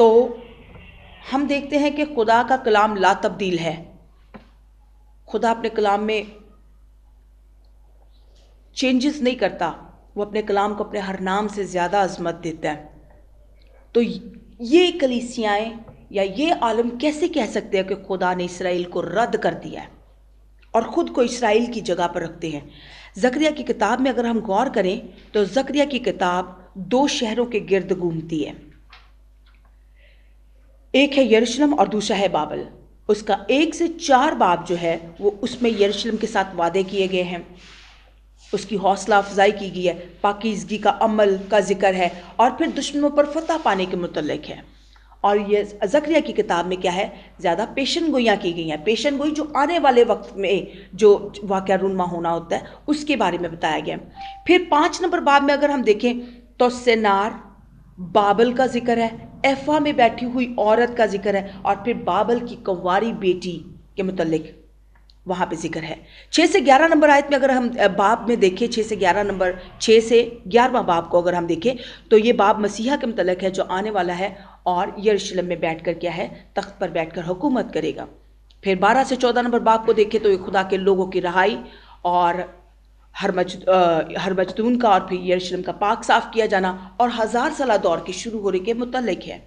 تو ہم دیکھتے ہیں کہ خدا کا کلام لا تبدیل ہے. خدا اپنے کلام میں چینجز نہیں کرتا، وہ اپنے کلام کو اپنے ہر نام سے زیادہ عظمت دیتا ہے. تو یہ کلیسیائیں یا یہ عالم کیسے کہہ سکتے ہیں کہ خدا نے اسرائیل کو رد کر دیا ہے اور خود کو اسرائیل کی جگہ پر رکھتے ہیں؟ زکریا کی کتاب میں اگر ہم غور کریں تو زکریا کی کتاب 2 شہروں کے گرد گھومتی ہے. ایک ہے یروشلم اور دوسرا ہے بابل. اس کا 1 سے 4 باب جو ہے وہ اس میں یروشلم کے ساتھ وعدے کیے گئے ہیں، اس کی حوصلہ افزائی کی گئی ہے، پاکیزگی کا عمل کا ذکر ہے، اور پھر دشمنوں پر فتح پانے کے متعلق ہے. اور یہ زکریا کی کتاب میں کیا ہے؟ زیادہ پیشن گوئیاں کی گئی ہیں. پیشن گوئی جو آنے والے وقت میں جو واقعہ رونما ہونا ہوتا ہے اس کے بارے میں بتایا گیا. پھر 5 نمبر باب میں اگر ہم دیکھیں تو سینار، بابل کا ذکر ہے، ایفا میں بیٹھی ہوئی عورت کا ذکر ہے، اور پھر بابل کی کنواری بیٹی کے متعلق وہاں پہ ذکر ہے. 6 سے 11 نمبر آیت میں اگر ہم باب میں دیکھیں، 6 سے 11واں باب کو اگر ہم دیکھیں تو یہ باب مسیحا کے متعلق ہے جو آنے والا ہے اور یروشلم میں بیٹھ کر کیا ہے؟ تخت پر بیٹھ کر حکومت کرے گا. پھر 12 سے 14 نمبر باب کو دیکھیں تو یہ خدا کے لوگوں کی رہائی اور ہر مجدون کا اور پھر یروشلم کا پاک صاف کیا جانا اور 1000 سالہ دور کے شروع ہونے کے متعلق ہے.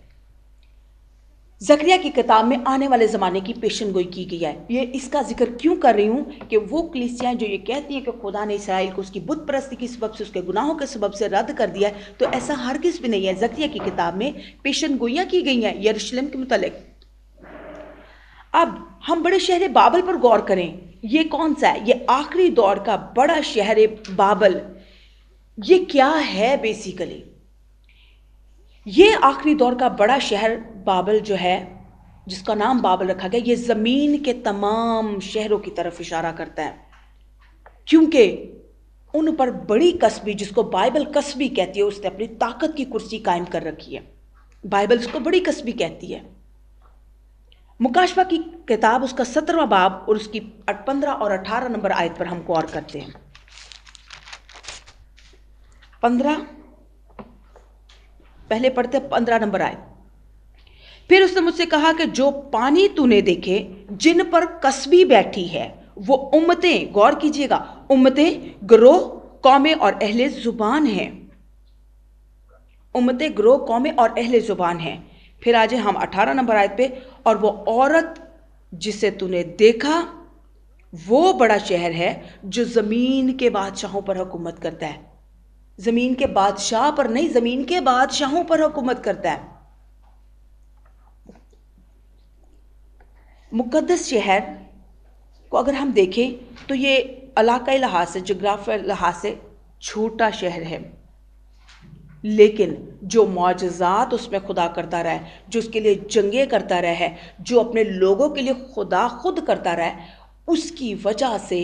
زکریا کی کتاب میں آنے والے زمانے کی پیشن گوئی کی گئی ہے. یہ اس کا ذکر کیوں کر رہی ہوں کہ وہ کلیسیاں جو یہ کہتی ہیں کہ خدا نے اسرائیل کو اس کی بت پرستی کی سبب سے، اس کے گناہوں کے سبب سے رد کر دیا ہے، تو ایسا ہرگز بھی نہیں ہے. زکریا کی کتاب میں پیشن گوئیاں کی گئی ہیں یروشلم کے متعلق. اب ہم بڑے شہر بابل پر غور کریں. یہ کون سا ہے؟ یہ آخری دور کا بڑا شہر بابل. یہ کیا ہے بیسیکلی؟ یہ آخری دور کا بڑا شہر بابل جو ہے، جس کا نام بابل رکھا گیا، یہ زمین کے تمام شہروں کی طرف اشارہ کرتا ہے، کیونکہ ان پر بڑی کسبی، جس کو بائبل کسبی کہتی ہے، اس نے اپنی طاقت کی کرسی قائم کر رکھی ہے. بائبل اس کو بڑی کسبی کہتی ہے. مکاشفہ کی کتاب اس کا 17واں باب اور اس کی 15 اور 18 نمبر آیت پر ہم غور کرتے ہیں. 15 پہلے پڑھتے 15 نمبر آیت. پھر اس نے مجھ سے کہا کہ جو پانی تو نے دیکھے جن پر کسبی بیٹھی ہے وہ امتیں، غور کیجئے گا، امتیں، گروہ، قومیں اور اہل زبان ہیں. امتیں، گروہ، قومیں اور اہل زبان ہیں. پھر آجے ہم 18 نمبر آیت پہ. اور وہ عورت جسے تو نے دیکھا وہ بڑا شہر ہے جو زمین کے بادشاہوں پر حکومت کرتا ہے. زمین کے بادشاہ پر نہیں، زمین کے بادشاہوں پر حکومت کرتا ہے. مقدس شہر کو اگر ہم دیکھیں تو یہ علاقائی لحاظ سے، جغرافیائی لحاظ سے چھوٹا شہر ہے، لیکن جو معجزات اس میں خدا کرتا رہا ہے، جو اس کے لیے جنگیں کرتا رہا ہے، جو اپنے لوگوں کے لیے خدا خود کرتا رہا ہے، اس کی وجہ سے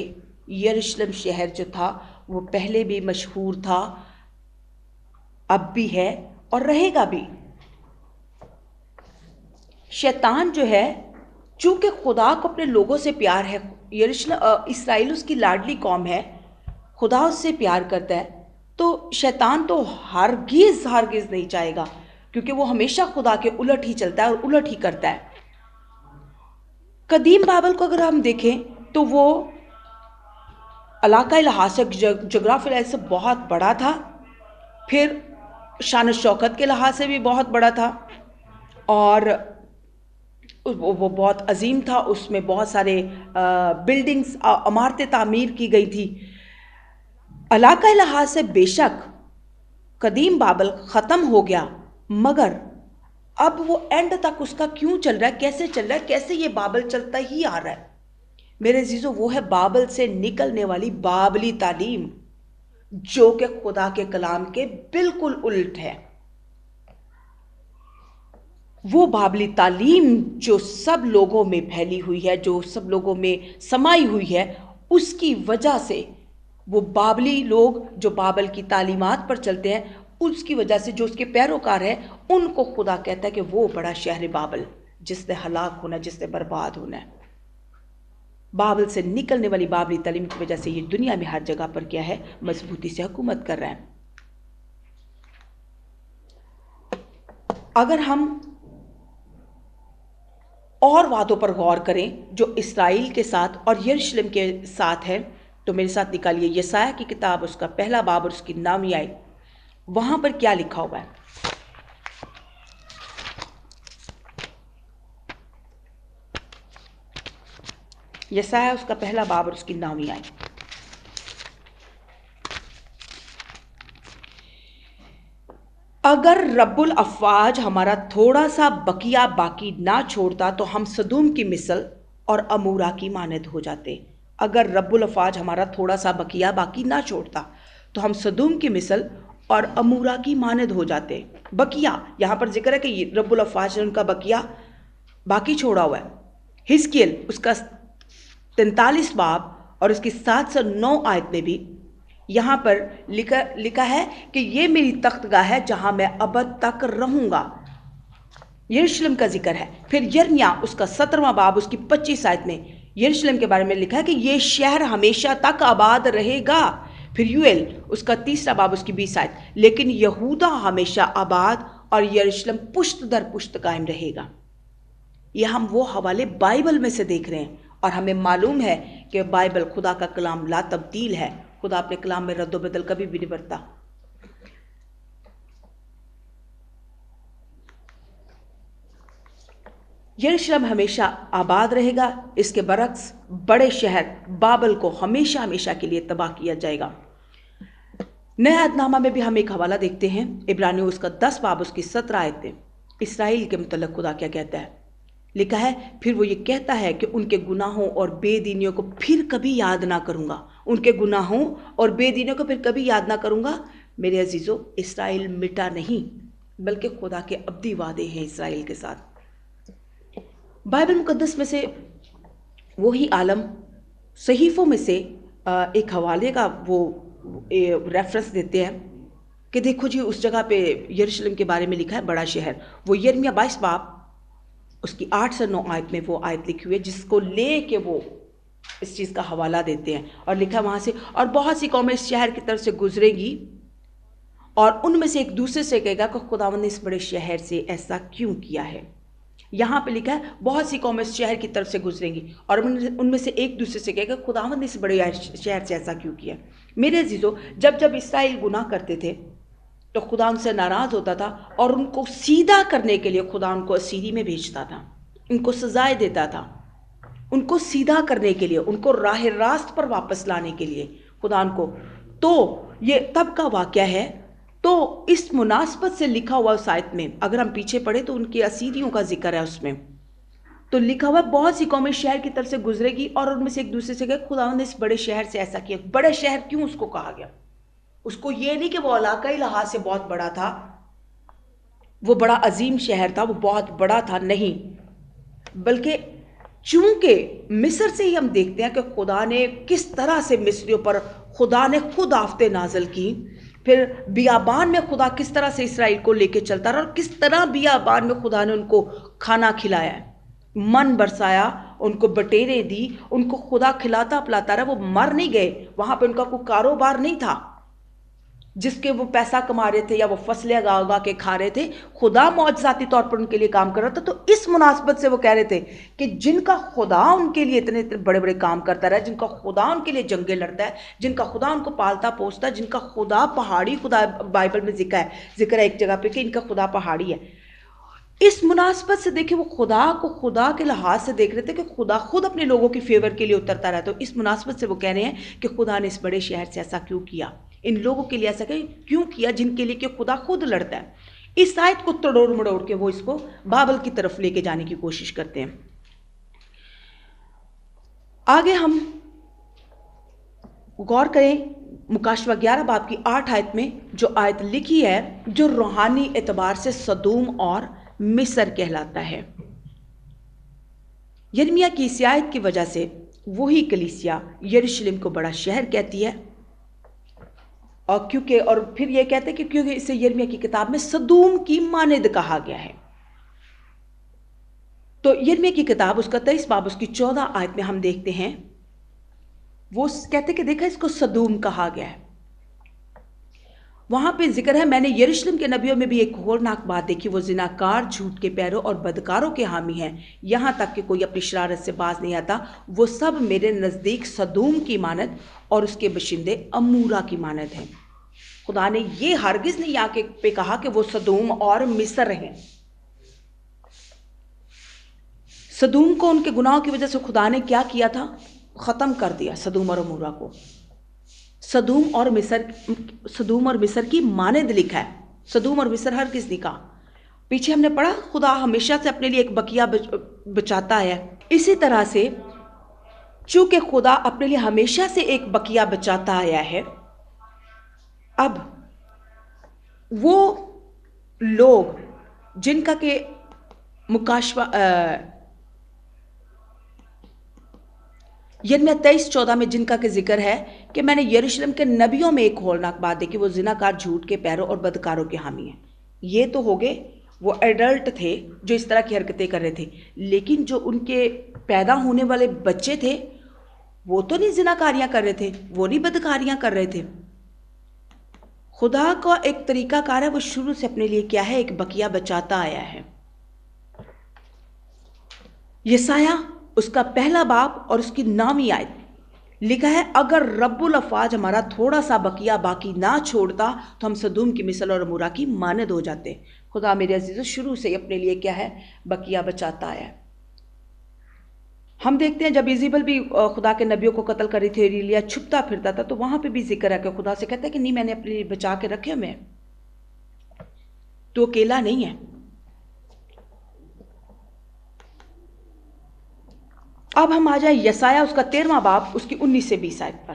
یروشلم شہر جو تھا وہ پہلے بھی مشہور تھا، اب بھی ہے اور رہے گا بھی. شیطان جو ہے، چونکہ خدا کو اپنے لوگوں سے پیار ہے، اسرائیل اس کی لاڈلی قوم ہے، خدا اس سے پیار کرتا ہے، تو شیطان تو ہرگز نہیں چاہے گا، کیونکہ وہ ہمیشہ خدا کے الٹ ہی چلتا ہے اور الٹ ہی کرتا ہے. قدیم بابل کو اگر ہم دیکھیں تو وہ علاقائی لحاظ سے، جغرافی لحاظ سے بہت بڑا تھا، پھر شان و شوکت کے لحاظ سے بھی بہت بڑا تھا، اور وہ بہت عظیم تھا. اس میں بہت سارے بلڈنگز، عمارتیں تعمیر کی گئی تھی. علاقائی لحاظ سے بے شک قدیم بابل ختم ہو گیا، مگر اب وہ اینڈ تک اس کا کیوں چل رہا ہے، کیسے چل رہا ہے، کیسے یہ بابل چلتا ہی آ رہا ہے؟ میرے عزیزو، وہ ہے بابل سے نکلنے والی بابلی تعلیم، جو کہ خدا کے کلام کے بالکل الٹ ہے. وہ بابلی تعلیم جو سب لوگوں میں پھیلی ہوئی ہے، جو سب لوگوں میں سمائی ہوئی ہے، اس کی وجہ سے وہ بابلی لوگ جو بابل کی تعلیمات پر چلتے ہیں، اس کی وجہ سے جو اس کے پیروکار ہیں، ان کو خدا کہتا ہے کہ وہ بڑا شہر بابل، جس نے ہلاک ہونا، جس نے برباد ہونا ہے. بابل سے نکلنے والی بابلی تعلیم کی وجہ سے یہ دنیا میں ہر جگہ پر کیا ہے؟ مضبوطی سے حکومت کر رہا ہے. اگر ہم اور وعدوں پر غور کریں جو اسرائیل کے ساتھ اور یروشلم کے ساتھ ہے، تو میرے ساتھ نکالیے یسایہ کی کتاب، اس کا پہلا باب اور اس کی 9ویں آیت۔ وہاں پر کیا لکھا ہوا ہے؟ یسایہ اس کا پہلا باب اور اس کی 9ویں آیت۔ اگر رب الافواج ہمارا تھوڑا سا بقیہ باقی نہ چھوڑتا تو ہم سدوم کی مثل اور امورا کی مانند ہو جاتے۔ اگر رب الافواج ہمارا تھوڑا سا بقیہ باقی نہ چھوڑتا تو ہم سدوم کی مثل اور امورا کی مانند ہو جاتے۔ بقیہ یہاں پر ذکر ہے کہ رب الافواج نے ان کا بقیہ باقی چھوڑا ہوا ہے۔ حزقیل اس کا 43 باب اور اس کی 7 سے 9 آیت میں بھی یہاں پر لکھا ہے کہ یہ میری تخت گاہ ہے جہاں میں ابد تک رہوں گا۔ یروشلم کا ذکر ہے۔ پھر یرمیہ اس کا 17واں باب اس کی 25 آیت میں یروشلم کے بارے میں لکھا ہے کہ یہ شہر ہمیشہ تک آباد رہے گا۔ پھر یوئیل اس کا 3 باب اس کی 20 آیت، لیکن یہودا ہمیشہ آباد اور یروشلم پشت در پشت قائم رہے گا۔ یہ ہم وہ حوالے بائبل میں سے دیکھ رہے ہیں، اور ہمیں معلوم ہے کہ بائبل خدا کا کلام لا تبدیل ہے۔ خدا اپنے کلام میں رد و بدل کبھی بھی نہیں برتا۔ یروشلم ہمیشہ آباد رہے گا، اس کے برعکس بڑے شہر بابل کو ہمیشہ ہمیشہ کے لیے تباہ کیا جائے گا۔ نئے عہد نامہ میں بھی ہم ایک حوالہ دیکھتے ہیں، عبرانیوں اس کا 10 باب اس کی 17 آیت میں اسرائیل کے متعلق خدا کیا کہتا ہے۔ لکھا ہے، پھر وہ یہ کہتا ہے کہ ان کے گناہوں اور بے دینیوں کو پھر کبھی یاد نہ کروں گا۔ ان کے گناہوں اور بے دینیوں کو پھر کبھی یاد نہ کروں گا۔ میرے عزیزو، اسرائیل مٹا نہیں، بلکہ خدا کے ابدی وعدے ہیں اسرائیل کے ساتھ۔ بائبل مقدس میں سے وہی عالم صحیفوں میں سے ایک حوالے کا وہ ریفرنس دیتے ہیں کہ دیکھو جی اس جگہ پہ یروشلم کے بارے میں لکھا ہے بڑا شہر۔ وہ یرمیہ 22 باب اس کی 8 سے 9 آیت میں وہ آیت لکھی ہوئی ہے جس کو لے کے وہ اس چیز کا حوالہ دیتے ہیں، اور لکھا وہاں سے، اور بہت سی قومیں اس شہر کی طرف سے گزرے گی اور ان میں سے ایک دوسرے سے کہے گا کہ خداوند نے اس بڑے شہر سے ایسا کیوں کیا ہے۔ یہاں پہ لکھا ہے بہت سی قومیں اس شہر کی طرف سے گزریں گی اور ان میں سے ایک دوسرے سے کہے گا خداوند نے اس بڑے شہر سے ایسا کیوں کیا۔ میرے عزیزو، جب اسرائیل گناہ کرتے تھے تو خدا ان سے ناراض ہوتا تھا اور ان کو سیدھا کرنے کے لیے خدا ان کو اسیری میں بھیجتا تھا، ان کو سزائیں دیتا تھا، ان کو سیدھا کرنے کے لیے، ان کو راہ راست پر واپس لانے کے لیے خدا ان کو۔ تو یہ تب کا واقعہ ہے، تو اس مناسبت سے لکھا ہوا اس آیت میں اگر ہم پیچھے پڑھیں تو ان کی اسیریوں کا ذکر ہے اس میں، تو لکھا ہوا بہت سی قومیں شہر کی طرف سے گزرے گی اور ان میں سے ایک دوسرے سے کہے خداوند نے اس بڑے شہر سے ایسا کیا۔ بڑے شہر کیوں اس کو کہا گیا؟ اس کو یہ نہیں کہ وہ علاقائی لحاظ سے بہت بڑا تھا، وہ بڑا عظیم شہر تھا، وہ بہت بڑا تھا، نہیں، بلکہ چونکہ مصر سے ہی ہم دیکھتے ہیں کہ خدا نے کس طرح سے مصریوں پر خدا نے خود آفتیں نازل کی، پھر بیابان میں خدا کس طرح سے اسرائیل کو لے کے چلتا رہا اور کس طرح بیابان میں خدا نے ان کو کھانا کھلایا ہے، من برسایا، ان کو بٹیریں دی، ان کو خدا کھلاتا پلاتا رہا، وہ مر نہیں گئے۔ وہاں پہ ان کا کوئی کاروبار نہیں تھا جس کے وہ پیسہ کما رہے تھے یا وہ فصلیں اگا کے کھا رہے تھے، خدا معجزاتی طور پر ان کے لیے کام کر رہا تھا۔ تو اس مناسبت سے وہ کہہ رہے تھے کہ جن کا خدا ان کے لیے اتنے بڑے بڑے کام کرتا رہا، جن کا خدا ان کے لیے جنگیں لڑتا ہے، جن کا خدا ان کو پالتا پوستا ہے، جن کا خدا پہاڑی خدا، بائبل میں ذکر ہے ایک جگہ پہ کہ ان کا خدا پہاڑی ہے۔ اس مناسبت سے دیکھیں وہ خدا کو خدا کے لحاظ سے دیکھ رہے تھے کہ خدا خود اپنے لوگوں کی فیور کے لیے اترتا رہتا ہے۔ تو اس مناسبت سے وہ کہہ رہے ہیں کہ خدا نے اس بڑے شہر سے ایسا کیوں کیا، ان لوگوں کے لیے ایسا کیوں کیا جن کے لیے کہ خدا خود لڑتا ہے۔ اس آیت کو توڑ مڑوڑ کے وہ اس کو بابل کی طرف لے کے جانے کی کوشش کرتے ہیں۔ آگے ہم غور کریں مکاشفہ 11 باب کی 8 آیت میں جو آیت لکھی ہے، جو روحانی اعتبار سے سدوم اور مصر کہلاتا ہے۔ یرمیہ کی اس آیت کی وجہ سے وہی کلیسیا یروشلم کو بڑا شہر کہتی ہے، اور پھر یہ کہتے ہیں کہ کیونکہ اسے یرمیہ کی کتاب میں سدوم کی مانند کہا گیا ہے۔ تو یرمیہ کی کتاب اس کا 23 باب اس کی 14 آیت میں ہم دیکھتے ہیں، وہ کہتے کہ دیکھا اس کو سدوم کہا گیا ہے۔ وہاں پہ ذکر ہے میں نے یروشلم کے نبیوں میں بھی ایک ہولناک بات دیکھی، وہ زناکار، جھوٹ کے پیروں اور بدکاروں کے حامی ہیں، یہاں تک کہ کوئی اپنی شرارت سے باز نہیں آتا، وہ سب میرے نزدیک سدوم کی مانند اور اس کے باشندے عمورہ کی مانند ہیں۔ خدا نے یہ ہرگز نہیں یہاں پہ کہا کہ وہ سدوم اور مصر ہیں۔ سدوم کو ان کے گناہوں کی وجہ سے خدا نے کیا کیا تھا؟ ختم کر دیا سدوم اور عمورہ کو۔ سدوم اور مصر کی مانند لکھا ہے، سدوم اور مصر ہرگز نہیں کہا۔ پیچھے ہم نے پڑھا خدا ہمیشہ سے اپنے لیے ایک بقیہ بچاتا ہے، اسی طرح سے چونکہ خدا اپنے لیے ہمیشہ سے ایک بقیہ بچاتا آیا ہے، اب وہ لوگ جن کا کہ مکاشفہ یرمیہ 23:14 میں جن کا کہ ذکر ہے کہ میں نے یروشلم کے نبیوں میں ایک ہولناک بات دیکھی، وہ زناکار، جھوٹ کے پیروں اور بدکاروں کے حامی ہیں۔ یہ تو ہو گئے وہ ایڈلٹ تھے جو اس طرح کی حرکتیں کر رہے تھے، لیکن جو ان کے پیدا ہونے والے بچے تھے وہ تو نہیں زناکاریاں کر رہے تھے، وہ نہیں بدکاریاں کر رہے تھے۔ خدا کا ایک طریقہ کار ہے، وہ شروع سے اپنے لیے کیا ہے، ایک بقیہ بچاتا آیا ہے۔ یسایہ اس کا پہلا باب اور اس کی 9ویں آیت لکھا ہے، اگر رب الافواج ہمارا تھوڑا سا بقیہ باقی نہ چھوڑتا تو ہم سدوم کی مثل اور عمورہ کی مانند ہو جاتے۔ خدا میرے عزیزو شروع سے اپنے لیے کیا ہے، بقیہ بچاتا ہے۔ ہم دیکھتے ہیں جب ایزیبل بھی خدا کے نبیوں کو قتل کر رہی تھی، ایلیا چھپتا پھرتا تھا، تو وہاں پہ بھی ذکر ہے کہ خدا سے کہتا ہے کہ نہیں، میں نے اپنے لیے بچا کے رکھے میں، تو اکیلا نہیں ہے۔ اب ہم آ جائیں یسایہ اس کا 13واں باب اس کی 19 سے 20 آیت پر۔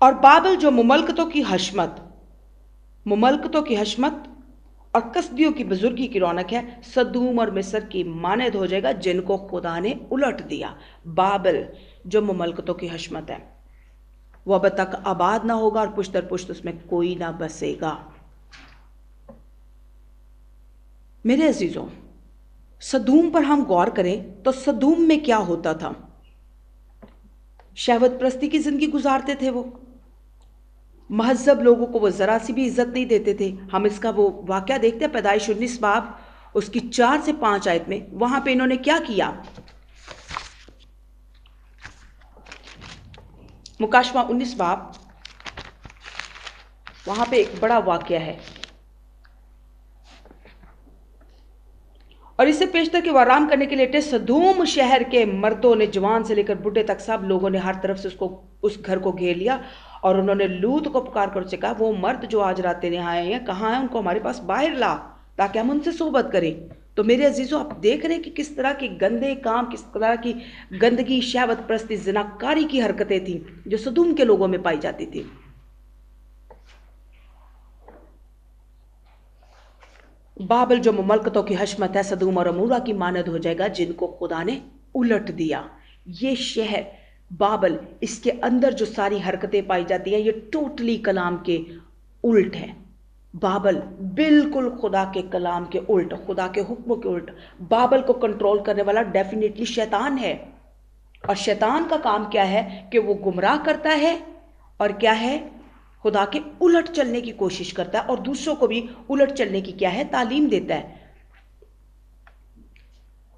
اور بابل جو مملکتوں کی حشمت اور کسبیوں کی بزرگی کی رونق ہے، سدوم اور مصر کی مانند ہو جائے گا جن کو خدا نے الٹ دیا۔ بابل جو مملکتوں کی حشمت ہے وہ اب تک آباد نہ ہوگا اور پشت در پشت اس میں کوئی نہ بسے گا۔ میرے عزیزوں، سدوم پر ہم غور کریں تو سدوم میں کیا ہوتا تھا؟ شہوت پرستی کی زندگی گزارتے تھے، وہ مہذب لوگوں کو وہ ذرا سی بھی عزت نہیں دیتے تھے۔ ہم اس کا وہ واقعہ دیکھتے ہیں پیدائش 19 باب اس کی 4 سے 5 آیت میں، وہاں پہ انہوں نے کیا کیا؟ مکاشفہ 19 باب، وہاں پہ ایک بڑا واقعہ ہے، اور اسے پیشتر کے وہ آرام کرنے کے لیے سدوم شہر کے مردوں نے، جوان سے لے کر بڈھے تک سب لوگوں نے ہر طرف سے اس گھر کو گھیر لیا، اور انہوں نے لوط کو پکار کر اسے کہا، وہ مرد جو آج رات تیرے آئے ہیں کہاں ہیں؟ ان کو ہمارے پاس باہر لا تاکہ ہم ان سے صحبت کریں۔ تو میرے عزیزوں، آپ دیکھ رہے ہیں کہ کس طرح کے گندے کام، کس طرح کی گندگی، شہوت پرستی، زناکاری کی حرکتیں تھیں جو سدوم کے لوگوں میں پائی جاتی تھی۔ بابل جو مملکتوں کی حشمت ہے، سدوم اور عمورہ کی مانند ہو جائے گا جن کو خدا نے الٹ دیا۔ یہ شہر بابل، اس کے اندر جو ساری حرکتیں پائی جاتی ہیں، یہ ٹوٹلی کلام کے الٹ ہے۔ بابل بالکل خدا کے کلام کے الٹ، خدا کے حکموں کے الٹ۔ بابل کو کنٹرول کرنے والا ڈیفینیٹلی شیطان ہے، اور شیطان کا کام کیا ہے کہ وہ گمراہ کرتا ہے، اور کیا ہے، خدا کے الٹ چلنے کی کوشش کرتا ہے، اور دوسروں کو بھی الٹ چلنے کی کیا ہے، تعلیم دیتا ہے۔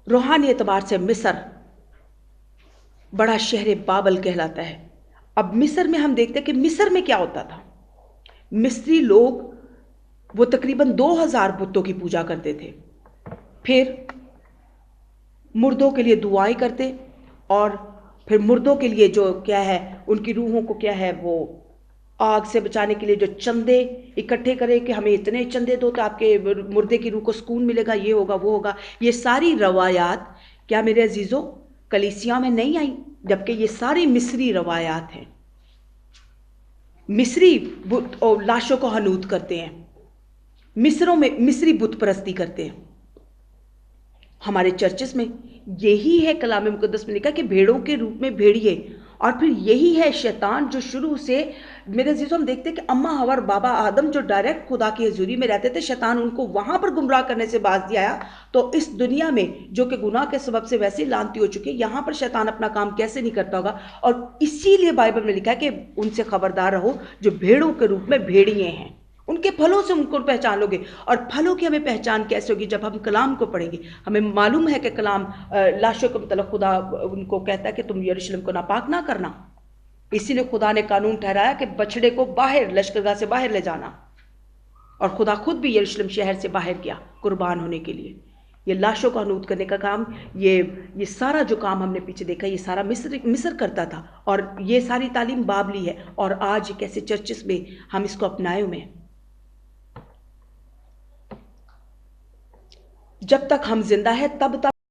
روحانی اعتبار سے مصر بڑا شہر بابل کہلاتا ہے۔ اب مصر میں ہم دیکھتے ہیں کہ مصر میں کیا ہوتا تھا۔ مصری لوگ وہ تقریباً 2000 بتوں کی پوجا کرتے تھے، پھر مردوں کے لیے دعائیں کرتے، اور پھر مردوں کے لیے جو کیا ہے، ان کی روحوں کو کیا ہے، وہ آگ سے بچانے کے لیے جو چندے اکٹھے کرے کہ ہمیں اتنے چندے دو تو آپ کے مردے کی روح کو سکون ملے گا، یہ ہوگا وہ ہوگا۔ یہ ساری روایات کیا میرے عزیزوں کلیسیوں میں نہیں آئی، جبکہ یہ ساری مصری روایات ہیں۔ مصری لاشوں کو حنوط کرتے ہیں، مصروں میں مصری بت پرستی کرتے ہیں۔ ہمارے چرچز میں یہی ہے، کلام مقدس میں لکھا کہ بھیڑوں کے روپ میں بھیڑیے اور پھر یہی ہے شیطان جو شروع سے، میرے عزیزوں ہم دیکھتے ہیں کہ اماں حوا اور بابا آدم جو ڈائریکٹ خدا کی حضوری میں رہتے تھے، شیطان ان کو وہاں پر گمراہ کرنے سے باز دیا آیا، تو اس دنیا میں جو کہ گناہ کے سبب سے ویسے لانتی ہو چکی ہے، یہاں پر شیطان اپنا کام کیسے نہیں کرتا ہوگا؟ اور اسی لیے بائبل میں لکھا ہے کہ ان سے خبردار رہو جو بھیڑوں کے روپ میں بھیڑیے ہیں، ان کے پھلوں سے ان کو پہچان لو گے۔ اور پھلوں کی ہمیں پہچان کیسے ہوگی؟ جب ہم کلام کو پڑھیں گے۔ ہمیں معلوم ہے کہ کلام لاشوں کے متعلق خدا ان کو کہتا ہے کہ تم یروشلم کو ناپاک نہ کرنا، اسی لیے خدا نے قانون ٹھہرایا کہ بچڑے کو باہر لشکرگاہ سے باہر لے جانا، اور خدا خود بھی یروشلم شہر سے باہر گیا قربان ہونے کے لیے۔ یہ لاشوں کو حنوط کرنے کا کام، یہ سارا جو کام ہم نے پیچھے دیکھا، یہ سارا مصر کرتا تھا، اور یہ ساری تعلیم بابلی ہے، اور آج کیسے چرچز میں ہم اس کو اپنائے ہوئے ہیں۔ جب تک ہم زندہ ہے تب تک